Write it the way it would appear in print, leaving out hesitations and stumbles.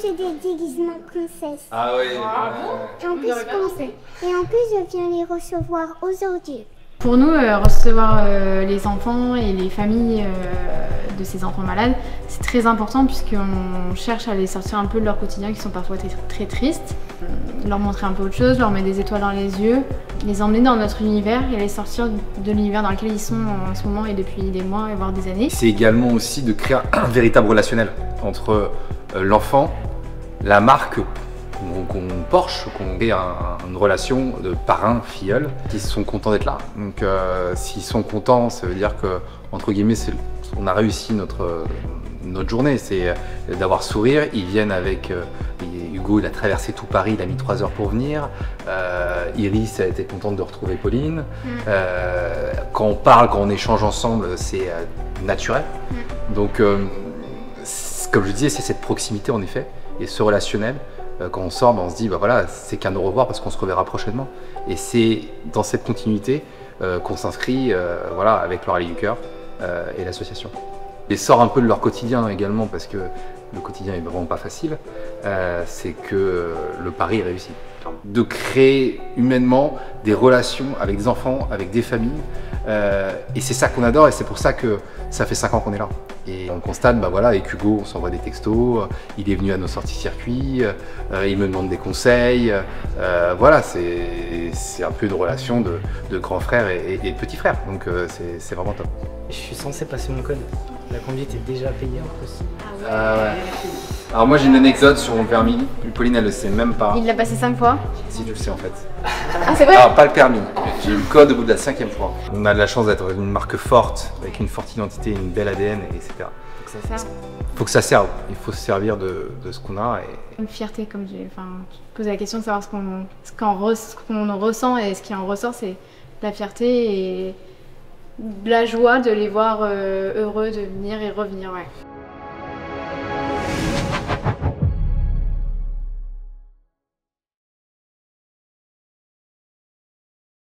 fais des déguisements de princesse. Ah oui. Et en plus, je viens les recevoir aujourd'hui. Pour nous, recevoir les enfants et les familles de ces enfants malades, c'est très important puisqu'on cherche à les sortir un peu de leur quotidien qui sont parfois très tristes, leur montrer un peu autre chose, leur mettre des étoiles dans les yeux, les emmener dans notre univers et les sortir de l'univers dans lequel ils sont en ce moment et depuis des mois voire des années. C'est également aussi de créer un véritable relationnel entre l'enfant, la marque qu'on porte, qu'on ait une relation de parrain-filleul, qui sont contents d'être là. Donc s'ils sont contents, ça veut dire que, entre guillemets, on a réussi notre journée, c'est d'avoir sourire. Ils viennent avec Hugo, il a traversé tout Paris, il a mis 3 heures pour venir. Iris a été contente de retrouver Pauline. Quand on parle, quand on échange ensemble, c'est naturel. Donc comme je disais, c'est cette proximité en effet, et ce relationnel. Quand on sort, on se dit, bah voilà, c'est qu'un au revoir parce qu'on se reverra prochainement. Et c'est dans cette continuité qu'on s'inscrit voilà, avec l'Oralie du Cœur et l'association. Et sort un peu de leur quotidien également, parce que le quotidien est vraiment pas facile, c'est que le pari est réussi. De créer humainement des relations avec des enfants, avec des familles, et c'est ça qu'on adore, et c'est pour ça que ça fait 5 ans qu'on est là. Et on constate, bah voilà, avec Hugo, on s'envoie des textos, il est venu à nos sorties circuits, il me demande des conseils, voilà, c'est un peu une relation de grand frère et de petit frère, donc c'est vraiment top. Je suis censé passer mon code. La conduite est déjà payée en plus. Ah ouais. Alors moi j'ai une anecdote sur mon permis, Pauline elle le sait même pas. Il l'a passé 5 fois. Si tu le sais en fait. Ah c'est vrai? Alors pas le permis, j'ai eu le code au bout de la 5e fois. On a de la chance d'être une marque forte, avec une forte identité, une belle ADN, etc. Faut que ça serve. Faut que ça serve, il faut se servir de ce qu'on a. Une fierté, comme tu poses la question de savoir ce qu'on ressent et ce qui en ressort, c'est la fierté et la joie de les voir heureux de venir et revenir. Ouais.